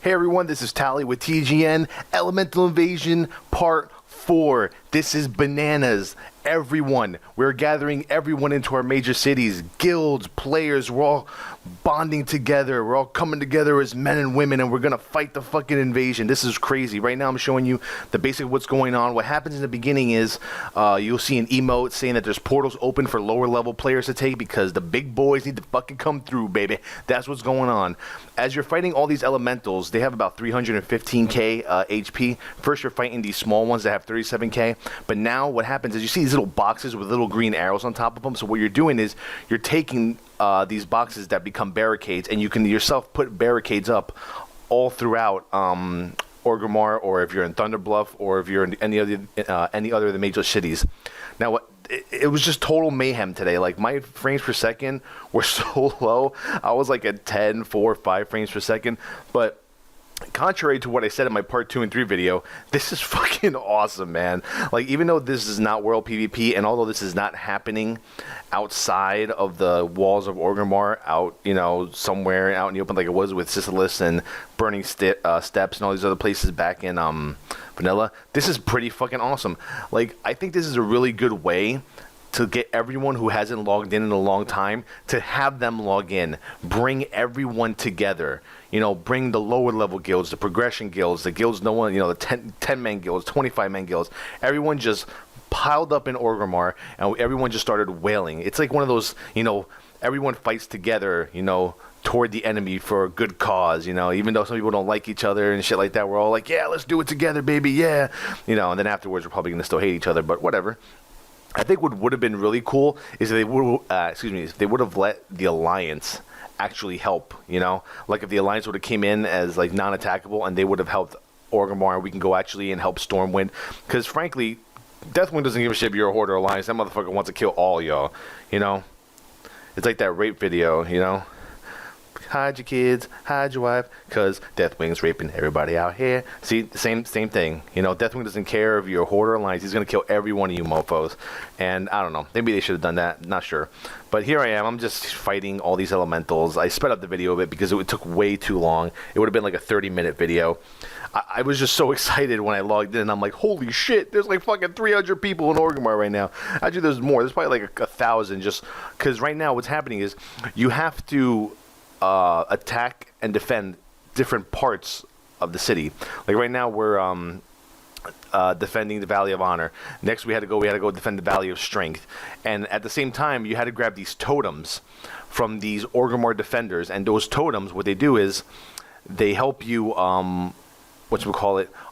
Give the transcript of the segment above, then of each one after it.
Hey everyone, this is Tally with TGN Elemental Invasion Part 4. This is bananas. Everyone, we're gathering everyone into our major cities, guilds, players, we're all bonding together, we're all coming together as men and women, and we're gonna fight the fucking invasion. This is crazy. Right now I'm showing you the basic of what's going on. What happens in the beginning is you'll see an emote saying that there's portals open for lower level players to take because the big boys need to fucking come through, baby. That's what's going on. As you're fighting all these elementals, they have about 315k HP. First you're fighting these small ones that have 37k, but now what happens is you see these little boxes with little green arrows on top of them. So what you're doing is you're taking these boxes that become barricades, and you can yourself put barricades up all throughout Orgrimmar, or if you're in Thunderbluff, or if you're in any other of the major cities. Now what? It was just total mayhem today. Like, my frames per second were so low. I was like at 10, 4, 5 frames per second. But contrary to what I said in my part 2 and 3 video, this is fucking awesome, man. Like, even though this is not world PvP, and although this is not happening outside of the walls of Orgrimmar, out, you know, somewhere out in the open like it was with Sisyphus and Burning Steps and all these other places back in Vanilla, this is pretty fucking awesome. Like, I think this is a really good way to get everyone who hasn't logged in a long time to have them log in. Bring everyone together. You know, bring the lower level guilds, the progression guilds, the guilds no one, you know, the 10-man guilds, 25-man guilds. Everyone just piled up in Orgrimmar, and everyone just started wailing. It's like one of those, you know, everyone fights together, you know, toward the enemy for a good cause, you know, even though some people don't like each other and shit like that. We're all like, yeah, let's do it together, baby, yeah. You know, and then afterwards we're probably going to still hate each other, but whatever. I think what would have been really cool is if they would, if they would have let the Alliance actually help, you know? Like, if the Alliance would have came in as, like, non-attackable, and they would have helped Orgrimmar, and we can go actually and help Stormwind. Because, frankly, Deathwing doesn't give a shit if you're a Horde or Alliance. That motherfucker wants to kill all y'all, you know? It's like that rape video, you know? Hide your kids, hide your wife, because Deathwing's raping everybody out here. See, same thing. You know, Deathwing doesn't care if you're a Horde or Alliance. He's going to kill every one of you mofos. And I don't know. Maybe they should have done that. Not sure. But here I am. I'm just fighting all these elementals. I sped up the video a bit because it took way too long. It would have been like a 30-minute video. I was just so excited when I logged in. I'm like, holy shit, there's like fucking 300 people in Orgrimmar right now. Actually, there's more. There's probably like 1,000, just because right now what's happening is you have to attack and defend different parts of the city. Like right now we're defending the Valley of Honor. Next we had to go defend the Valley of Strength. And at the same time you had to grab these totems from these Orgrimmar defenders, and those totems, what they do is they help you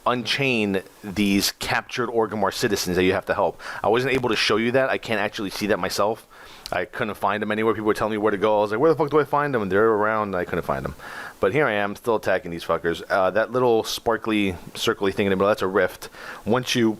unchain these captured Orgrimmar citizens that you have to help. I wasn't able to show you that. I can't actually see that myself. I couldn't find them anywhere. People were telling me where to go. I was like, where the fuck do I find them? And they're around. I couldn't find them. But here I am, still attacking these fuckers. That little sparkly, circly thing in the middle, that's a rift. Once you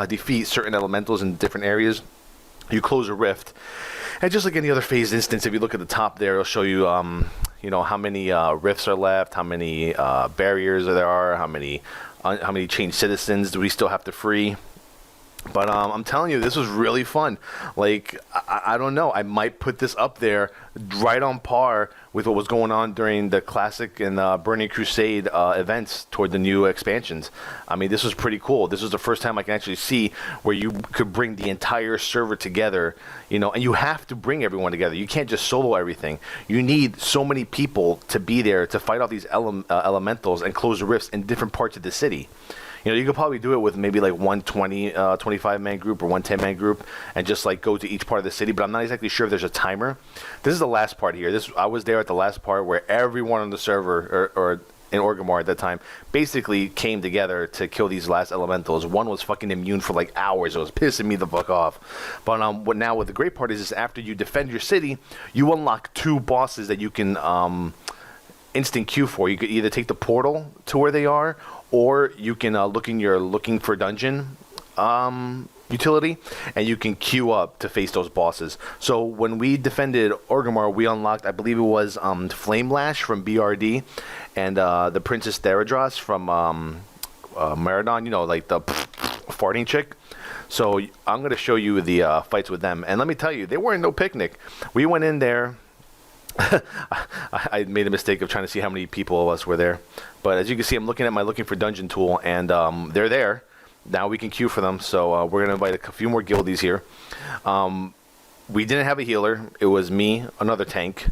defeat certain elementals in different areas, you close a rift. And just like any other phased instance, if you look at the top there, it'll show you, you know, how many rifts are left, how many barriers there are, how many chained citizens do we still have to free. But I'm telling you, this was really fun. Like, I don't know. I might put this up there right on par with what was going on during the Classic and Burning Crusade events toward the new expansions. I mean, this was pretty cool. This was the first time I can actually see where you could bring the entire server together, you know, and you have to bring everyone together. You can't just solo everything. You need so many people to be there to fight off these elementals and close the rifts in different parts of the city. You know, you could probably do it with maybe like one 25-man group or one 10-man group and just like go to each part of the city, but I'm not exactly sure if there's a timer. This is the last part here. I was there at the last part where everyone on the server or in Orgrimmar at that time basically came together to kill these last elementals. One was fucking immune for like hours. It was pissing me the fuck off. But what the great part is after you defend your city, you unlock 2 bosses that you can instant queue for. You could either take the portal to where they are, or you can look in your looking for dungeon utility, and you can queue up to face those bosses. So when we defended Orgrimmar, we unlocked, I believe it was Flame Lash from BRD, and the Princess Theradras from Maradon, you know, like the farting chick. So I'm going to show you the fights with them. And let me tell you, they weren't no picnic. We went in there I made a mistake of trying to see how many people of us were there. But as you can see, I'm looking at my looking for dungeon tool, and they're there. Now we can queue for them, so we're going to invite a few more guildies here. We didn't have a healer. It was me, another tank,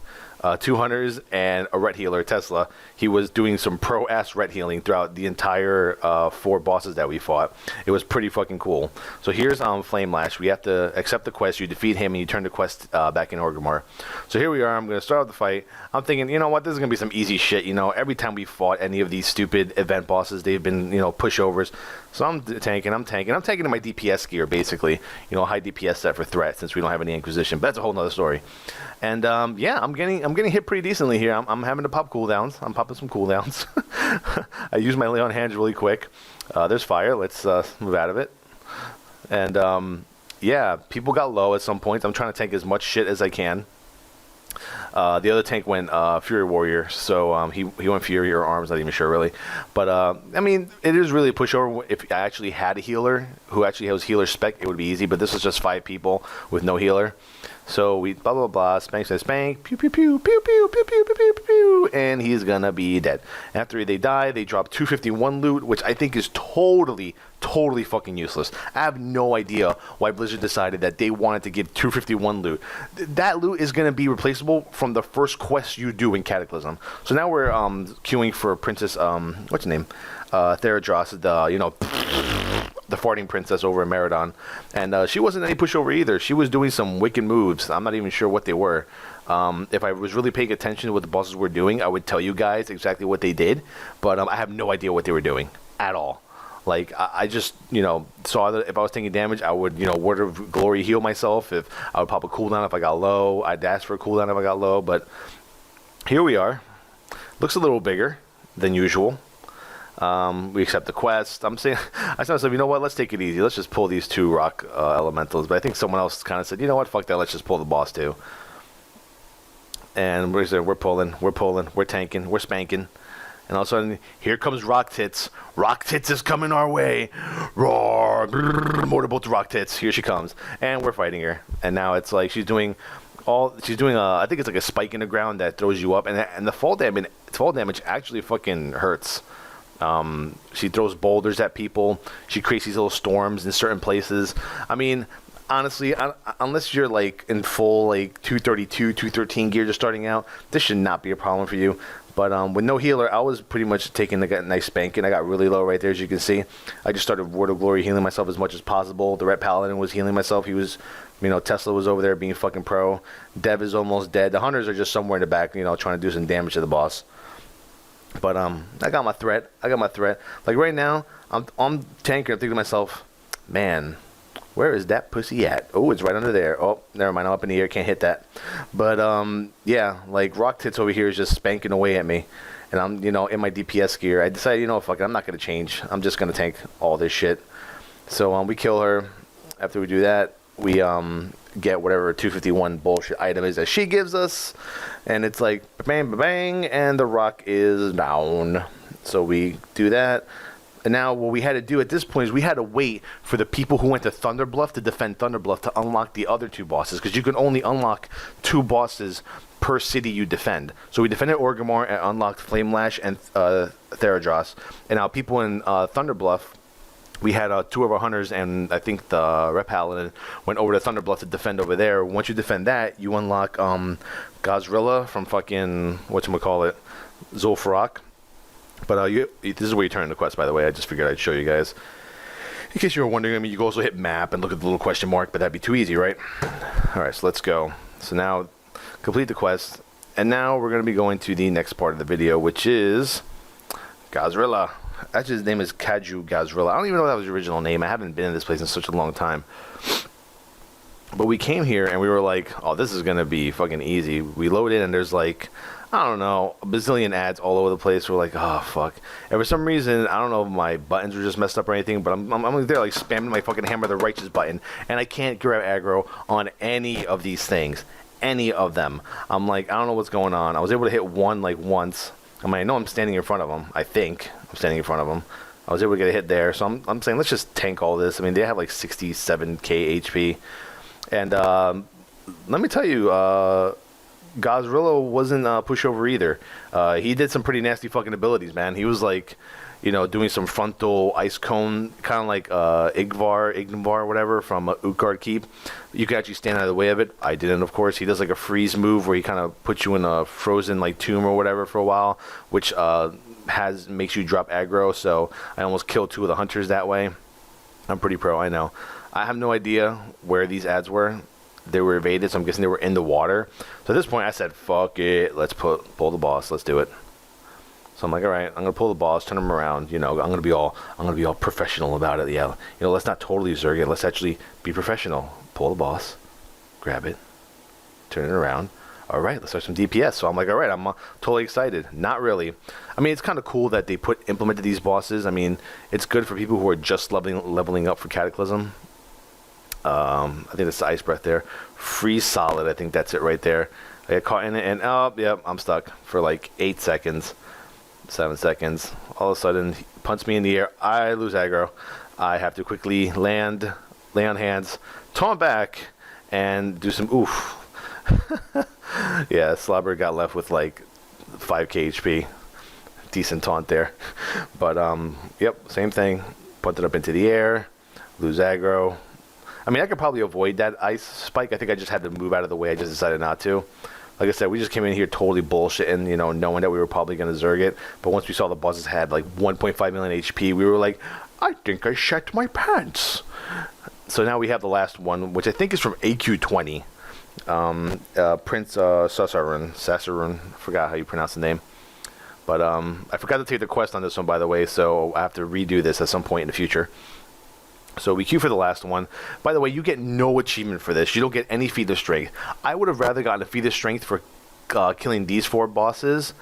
2 hunters, and a ret healer, Tesla. He was doing some pro-ass ret healing throughout the entire 4 bosses that we fought. It was pretty fucking cool. So here's Flame Lash. We have to accept the quest. You defeat him, and you turn the quest back in Orgrimmar. So here we are. I'm going to start out the fight. I'm thinking, you know what? This is going to be some easy shit. You know, every time we fought any of these stupid event bosses, they've been, you know, pushovers. So I'm tanking in my DPS gear, basically. You know, high DPS set for threat, since we don't have any Inquisition. But that's a whole nother story. And yeah, I'm getting hit pretty decently here. I'm having to pop cooldowns. I'm popping some cooldowns. I use my lay on hands really quick. There's fire. Let's move out of it. And yeah, people got low at some point. I'm trying to tank as much shit as I can. The other tank went Fury Warrior, so he went Fury or Arms, not even sure really. But I mean, it is really a pushover. If I actually had a healer who actually has healer spec, it would be easy. But this was just 5 people with no healer. So we blah blah blah, spank, spank, pew pew pew pew pew pew pew pew pew pew, and he's gonna be dead. After they die, they drop 251 loot, which I think is totally fucking useless. I have no idea why Blizzard decided that they wanted to give 251 loot. That loot is gonna be replaceable from the first quest you do in Cataclysm. So now we're queuing for Princess what's her name? Theradras, the farting princess over in Meridon, and she wasn't any pushover either. She was doing some wicked moves. I'm not even sure what they were. If I was really paying attention to what the bosses were doing, I would tell you guys exactly what they did, but I have no idea what they were doing at all. Like, I just, you know, saw that if I was taking damage, I would, you know, Word of Glory heal myself. If I would pop a cooldown if I got low, I'd dash for a cooldown if I got low, but here we are. Looks a little bigger than usual. We accept the quest. I said to myself, you know what, let's take it easy. Let's just pull these 2 rock elementals. But I think someone else kind of said, you know what, fuck that, let's just pull the boss too. And we're pulling, we're tanking, we're spanking. And all of a sudden, here comes Rock Tits. Rock Tits is coming our way. Roar! Motorboat to Rock Tits. Here she comes. And we're fighting her. And now it's like she's doing I think it's like a spike in the ground that throws you up. And the fall damage actually fucking hurts. She throws boulders at people. She creates these little storms in certain places. I mean, honestly, unless you're like in full like 232, 213 gear just starting out, this should not be a problem for you. But with no healer, I was pretty much taking a nice spanking. I got really low right there, as you can see. I just started Word of Glory healing myself as much as possible. The Red Paladin was healing myself. He was, you know, Tesla was over there being fucking pro. Dev is almost dead. The hunters are just somewhere in the back, you know, trying to do some damage to the boss. But I got my threat. Like right now, I'm tanking. I'm thinking to myself, man, where is that pussy at? Oh, it's right under there. Oh, never mind. I'm up in the air. Can't hit that. But yeah, like Rock Tits over here is just spanking away at me, and I'm, you know, in my DPS gear. I decided, you know, fuck it, I'm not gonna change. I'm just gonna tank all this shit. So we kill her. After we do that, we get whatever 251 bullshit item is that she gives us, and it's like bang bang, and the rock is down. So we do that. And now what we had to do at this point is we had to wait for the people who went to Thunderbluff to defend Thunderbluff to unlock the other 2 bosses, because you can only unlock 2 bosses per city you defend. So we defended Orgrimmar and unlocked Flame Lash and Theradras. And now people in Thunderbluff, we had 2 of our hunters, and I think the Red Paladin went over to Thunderbluff to defend over there. Once you defend that, you unlock Gazrilla from fucking, whatchamacallit, Zul'Farrak. But this is where you turn the quest, by the way. I just figured I'd show you guys. In case you were wondering, I mean, you can also hit map and look at the little question mark, but that'd be too easy, right? Alright, so let's go. So now, complete the quest. And now we're going to be going to the next part of the video, which is Gazrilla. Actually, his name is Kaju Gazrilla. I don't even know if that was the original name. I haven't been in this place in such a long time. But we came here and we were like, oh, this is going to be fucking easy. We load in and there's like, I don't know, a bazillion ads all over the place. We're like, oh, fuck. And for some reason, I don't know if my buttons were just messed up or anything, but I'm there like spamming my fucking Hammer the Righteous button, and I can't grab aggro on any of these things. Any of them. I'm like, I don't know what's going on. I was able to hit one like once. I mean, I know I'm standing in front of them. I think I'm standing in front of them. I was able to get a hit there. So I'm saying, let's just tank all this. I mean, they have like 67k HP. And let me tell you, Gazrilla wasn't pushover either. He did some pretty nasty fucking abilities, man. He was like, doing some frontal ice cone, kind of like Igvar, whatever, from Utgard Keep. You could actually stand out of the way of it. I didn't, of course. He does like a freeze move where he kind of puts you in a frozen like tomb or whatever for a while, which makes you drop aggro. So I almost killed 2 of the hunters that way. I'm pretty pro, I know. I have no idea where these ads were. They were evaded, so I'm guessing they were in the water. So at this point, I said, "Fuck it, let's pull the boss. Let's do it." So I'm like, all right, I'm gonna pull the boss, turn him around. I'm gonna be all professional about it. Yeah, let's not totally zerg it. Let's actually be professional. Pull the boss, grab it, turn it around. All right, let's start some DPS. So I'm like, all right, I'm totally excited. Not really. I mean, it's kind of cool that they implemented these bosses. I mean, it's good for people who are just leveling up for Cataclysm. I think it's the Ice Breath there. Freeze Solid, I think that's it right there. I got caught in it, and yep, I'm stuck for like 8 seconds, 7 seconds. All of a sudden, he punts me in the air. I lose aggro. I have to quickly lay on hands, taunt back, and do some oof. Yeah, Slobber got left with like 5k HP. Decent taunt there. But, yep, same thing. Punt it up into the air, lose aggro. I mean, I could probably avoid that ice spike. I think I just had to move out of the way. I just decided not to. Like I said, we just came in here totally bullshitting, knowing that we were probably going to zerg it. But once we saw the bosses had like 1.5 million HP, we were like, I think I shat my pants. So now we have the last one, which I think is from AQ20. Prince Sarsarun. I forgot how you pronounce the name. But I forgot to take the quest on this one, by the way, so I have to redo this at some point in the future. So we queue for the last one. By the way, you get no achievement for this. You don't get any feat of strength. I would have rather gotten a feat of strength for killing these 4 bosses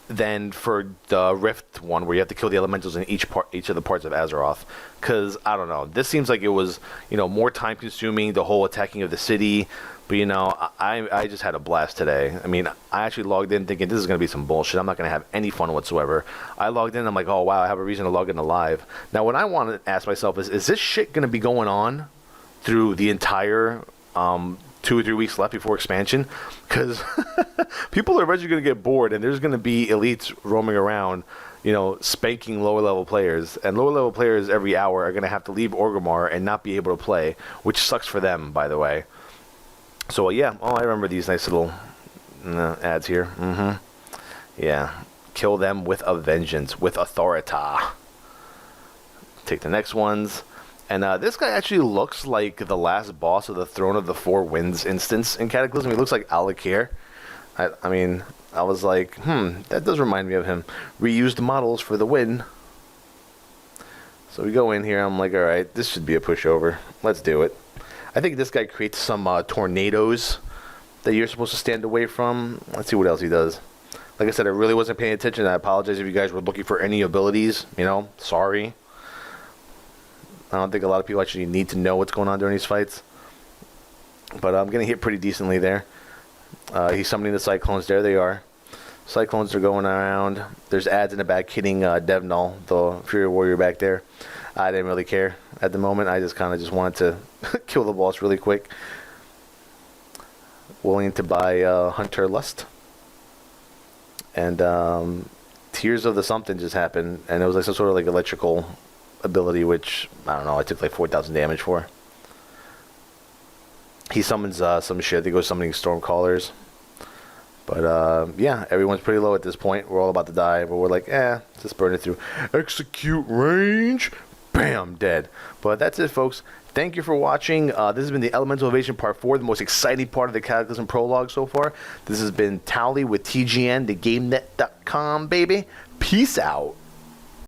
than for the Rift one, where you have to kill the elementals in each of the parts of Azeroth. Because, I don't know, this seems like it was, more time-consuming, the whole attacking of the city. But, I just had a blast today. I mean, I actually logged in thinking this is going to be some bullshit. I'm not going to have any fun whatsoever. I logged in, I'm like, oh, wow, I have a reason to log in live. Now, what I want to ask myself is this shit going to be going on through the entire 2 or 3 weeks left before expansion? Because people are eventually going to get bored, and there's going to be elites roaming around, spanking lower level players. And lower level players every hour are going to have to leave Orgrimmar and not be able to play, which sucks for them, by the way. So, yeah, I remember these nice little ads here. Yeah. Kill them with a vengeance, with authority. Take the next ones. And this guy actually looks like the last boss of the Throne of the Four Winds instance in Cataclysm. He looks like Alakir. I mean, I was like, that does remind me of him. Reused models for the win. So we go in here. I'm like, all right, this should be a pushover. Let's do it. I think this guy creates some tornadoes that you're supposed to stand away from. Let's see what else he does. Like I said, I really wasn't paying attention. I apologize if you guys were looking for any abilities. Sorry. I don't think a lot of people actually need to know what's going on during these fights. But I'm getting hit pretty decently there. He's summoning the Cyclones. There they are. Cyclones are going around. There's ads in the back hitting Devnal, the Fury Warrior back there. I didn't really care at the moment. I just kind of wanted to kill the boss really quick. Willing to buy Hunter Lust. And Tears of the Something just happened. And it was like some sort of like electrical ability, which, I don't know, I took like 4,000 damage for. He summons some shit. They go summoning Stormcallers. But, yeah, everyone's pretty low at this point. We're all about to die, but we're like, just burn it through. Execute range. Bam, dead. But that's it, folks. Thank you for watching. This has been the Elemental Invasion Part 4, the most exciting part of the Cataclysm Prologue so far. This has been Tally with TGN, thegamenet.com, baby. Peace out.